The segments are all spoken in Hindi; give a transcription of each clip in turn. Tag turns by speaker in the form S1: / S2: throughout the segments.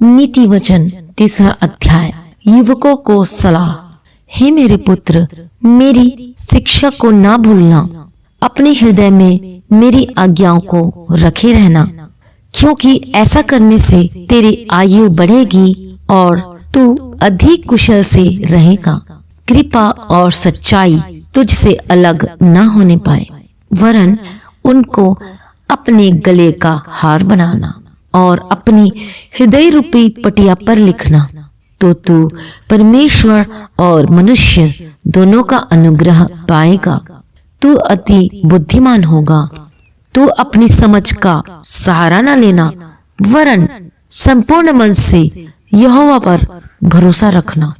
S1: नीति वचन 3 अध्याय। युवकों को सलाह। हे मेरे पुत्र, मेरी शिक्षा को ना भूलना, अपने हृदय में मेरी आज्ञाओं को रखे रहना, क्योंकि ऐसा करने से तेरी आयु बढ़ेगी और तू अधिक कुशल से रहेगा। कृपा और सच्चाई तुझसे अलग न होने पाए, वरन उनको अपने गले का हार बनाना और अपनी हृदय रूपी पटिया पर लिखना, तो तू परमेश्वर और मनुष्य दोनों का अनुग्रह पाएगा। तू अति बुद्धिमान होगा। तू अपनी समझ का सहारा न लेना, वरन संपूर्ण मन से यहोवा पर भरोसा रखना।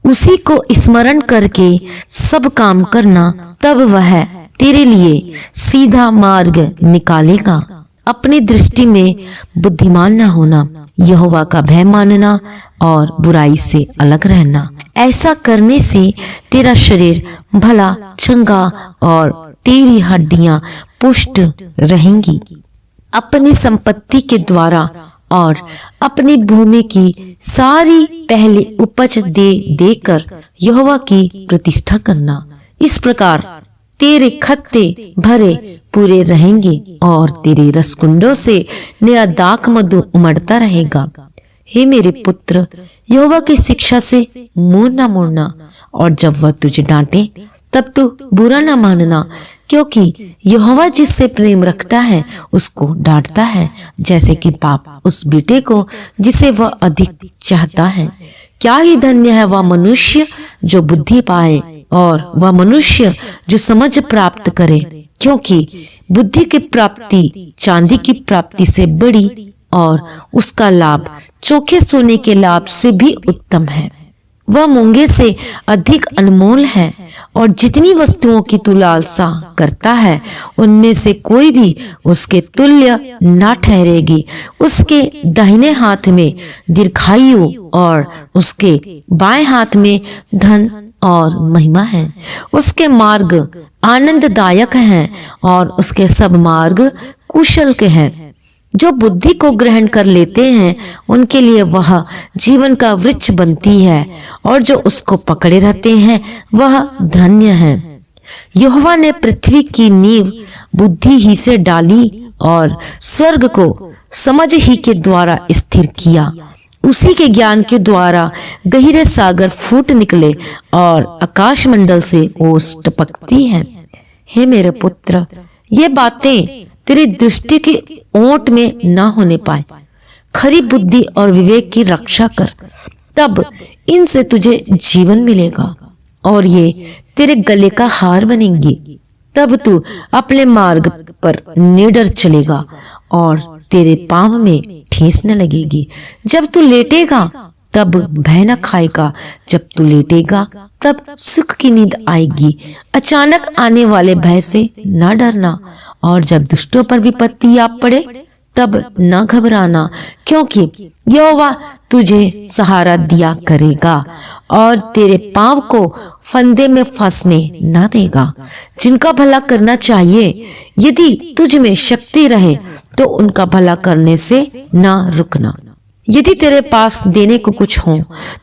S1: उसी को स्मरण करके सब काम करना, तब वह तेरे लिए सीधा मार्ग निकालेगा। अपनी दृष्टि में बुद्धिमान न होना, यहोवा का भय मानना और बुराई से अलग रहना। ऐसा करने से तेरा शरीर भला चंगा और तेरी हड्डियां पुष्ट रहेंगी। अपनी संपत्ति के द्वारा और अपनी भूमि की सारी पहली उपज दे देकर यहोवा की प्रतिष्ठा करना। इस प्रकार तेरे खत्ते भरे पूरे रहेंगे और तेरे रसकुंडों से नया दाख मधु उमड़ता रहेगा। हे मेरे पुत्र, यहोवा की शिक्षा से मुंह न मोड़ना, और जब वह तुझे डांटे तब तू बुरा न मानना, क्योंकि यहोवा जिससे प्रेम रखता है उसको डांटता है, जैसे कि बाप उस बेटे को जिसे वह अधिक चाहता है। क्या ही धन्य है वह मनुष्य जो बुद्धि पाए और वह मनुष्य जो समझ प्राप्त करे, क्योंकि बुद्धि की प्राप्ति चांदी की प्राप्ति से बड़ी और उसका लाभ चोखे सोने के लाभ से भी उत्तम है। वह मूंगे से अधिक अनमोल है, और जितनी वस्तुओं की तू लालसा करता है उनमें से कोई भी उसके तुल्य ना ठहरेगी। उसके दाहिने हाथ में दीर्घायु और उसके बाएं हाथ में धन और महिमा है। उसके मार्ग आनंददायक हैं और उसके सब मार्ग कुशल के हैं। जो बुद्धि को ग्रहण कर लेते हैं उनके लिए वह जीवन का वृक्ष बनती है, और जो उसको पकड़े रहते हैं वह धन्य है। यहोवा ने पृथ्वी की नींव बुद्धि ही से डाली और स्वर्ग को समझ ही के द्वारा स्थिर किया। उसी के ज्ञान के द्वारा गहरे सागर फूट निकले और आकाश मंडल से ओस टपकती है। हे मेरे पुत्र, ये बातें तेरी दृष्टि की ओट में न होने पाए। खरी बुद्धि और विवेक की रक्षा कर, तब इनसे तुझे जीवन मिलेगा और ये तेरे गले का हार बनेंगी। तब तू अपने मार्ग पर निडर चलेगा और तेरे पांव में ठेस न लगेगी। जब तू लेटेगा तब भय न खाएगा, जब तू लेटेगा तब सुख की नींद आएगी। अचानक आने वाले भय से न डरना, और जब दुष्टों पर विपत्ति आ पड़े तब न घबराना, क्योंकि यहोवा तुझे सहारा दिया करेगा और तेरे पांव को फंदे में फंसने न देगा। जिनका भला करना चाहिए, यदि तुझ में शक्ति रहे तो उनका भला करने से न रुकना। यदि तेरे पास देने को कुछ हो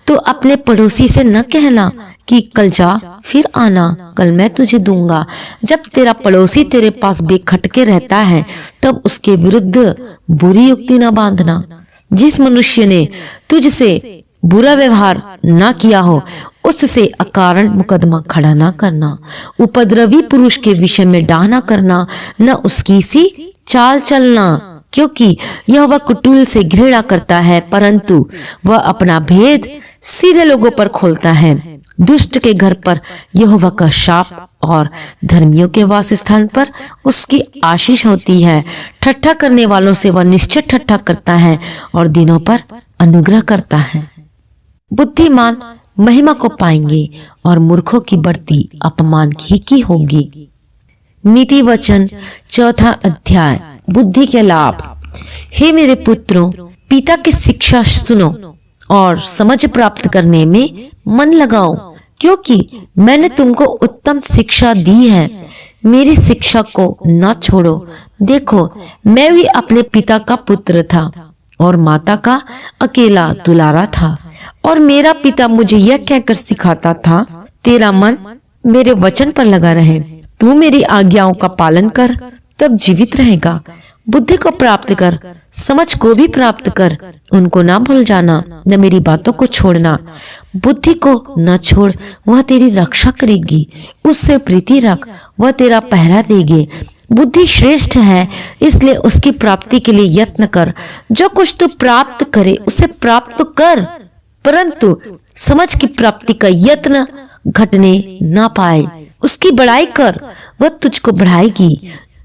S1: तो अपने पड़ोसी से न कहना कि कल जा फिर आना, कल मैं तुझे दूंगा। जब तेरा पड़ोसी तेरे पास बेखटके रहता है तब उसके विरुद्ध बुरी युक्ति न बांधना। जिस मनुष्य ने तुझसे बुरा व्यवहार न किया हो उससे अकारण मुकदमा खड़ा न करना। उपद्रवी पुरुष के विषय में डाह न करना, न उसकी सी चाल चलना, क्योंकि यहोवा कुटिल से घृणा करता है, परंतु वह अपना भेद सीधे लोगों पर खोलता है। दुष्ट के घर पर यहोवा का शाप और धर्मियों के वास स्थान पर उसकी आशीष होती है। ठट्ठा करने वालों से वह निश्चय ठट्ठा करता है और दिनों पर अनुग्रह करता है। बुद्धिमान महिमा को पाएंगे और मूर्खों की बढ़ती अपमान ही होगी। नीति वचन 4 अध्याय। बुद्धि के लाभ। हे मेरे पुत्रों, पिता की शिक्षा सुनो और समझ प्राप्त करने में मन लगाओ, क्योंकि मैंने तुमको उत्तम शिक्षा दी है। मेरी शिक्षा को न छोड़ो। देखो, मैं भी अपने पिता का पुत्र था और माता का अकेला दुलारा था। और मेरा पिता मुझे यह कहकर सिखाता था, तेरा मन मेरे वचन पर लगा रहे, तू मेरी आज्ञाओं का पालन कर, तब जीवित रहेगा। बुद्धि को प्राप्त कर, समझ को भी प्राप्त कर, उनको ना भूल जाना, न मेरी बातों को छोड़ना। बुद्धि को न छोड़, वह तेरी रक्षा करेगी। उससे प्रीति रख, वह तेरा पहरा देगी। बुद्धि श्रेष्ठ है, इसलिए उसकी प्राप्ति के लिए यत्न कर। जो कुछ तू प्राप्त करे उसे प्राप्त तो कर, परंतु समझ की प्राप्ति का यत्न घटने ना पाए। उसकी बड़ाई कर, वह तुझको बढ़ाएगी।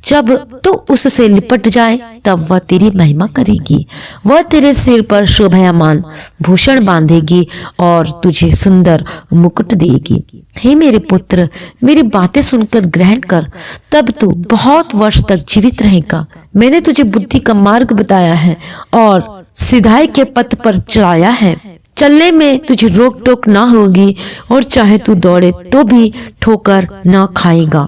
S1: जब तू उससे लिपट जाए तब वह तेरी महिमा करेगी। वह तेरे सिर पर शोभायमान भूषण बांधेगी और तुझे सुंदर मुकुट देगी। हे मेरे पुत्र, मेरी बातें सुनकर ग्रहण कर, तब तू बहुत वर्ष तक जीवित रहेगा। मैंने तुझे बुद्धि का मार्ग बताया है और सिधाई के पथ पर चलाया है। चलने में तुझे रोक टोक ना होगी और चाहे तू दौड़े तो भी ठोकर ना खाएगा।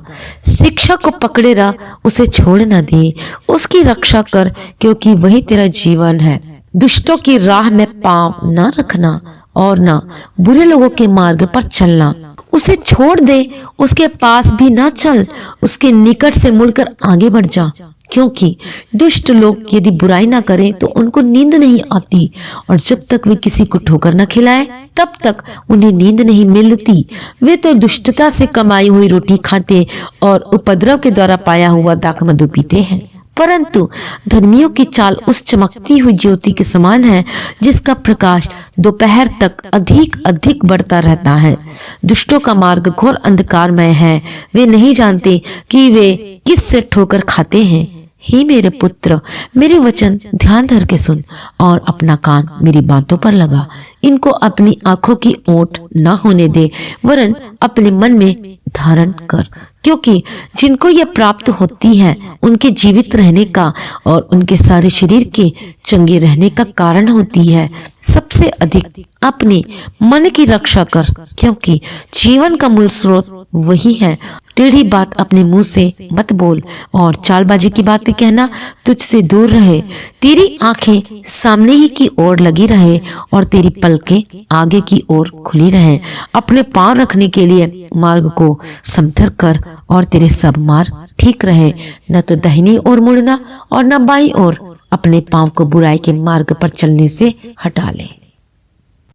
S1: शिक्षा को पकड़े रह, उसे छोड़ न दे, उसकी रक्षा कर, क्योंकि वही तेरा जीवन है। दुष्टों की राह में पांव ना रखना और ना बुरे लोगों के मार्ग पर चलना। उसे छोड़ दे, उसके पास भी ना चल, उसके निकट से मुड़कर आगे बढ़ जा, क्योंकि दुष्ट लोग यदि बुराई ना करें तो उनको नींद नहीं आती, और जब तक वे किसी को ठोकर न खिलाए तब तक उन्हें नींद नहीं मिलती। वे तो दुष्टता से कमाई हुई रोटी खाते और उपद्रव के द्वारा पाया हुआ दाख मधु पीते हैं। परंतु धर्मियों की चाल उस चमकती हुई ज्योति के समान है जिसका प्रकाश दोपहर तक अधिक अधिक बढ़ता रहता है। दुष्टों का मार्ग घोर अंधकारमय है, वे नहीं जानते कि वे किस से ठोकर खाते हैं। हे मेरे पुत्र, मेरे वचन ध्यान धर के सुन और अपना कान मेरी बातों पर लगा। इनको अपनी आंखों की ओट न होने दे, वरन अपने मन में धारण कर, क्योंकि जिनको यह प्राप्त होती है उनके जीवित रहने का और उनके सारे शरीर के चंगे रहने का कारण होती है। सबसे अधिक अपने मन की रक्षा कर, क्योंकि जीवन का मूल स्रोत वही है। टेढ़ी बात अपने मुंह से मत बोल और चालबाजी की बातें कहना तुझसे दूर रहे। तेरी आंखें सामने ही की ओर लगी रहे और तेरी पलकें आगे की ओर खुली रहे। अपने पांव रखने के लिए मार्ग को समथर कर और तेरे सब मार्ग ठीक रहे। न तो दाहिनी ओर मुड़ना और न बाईं ओर। अपने पांव को बुराई के मार्ग पर चलने से हटा ले।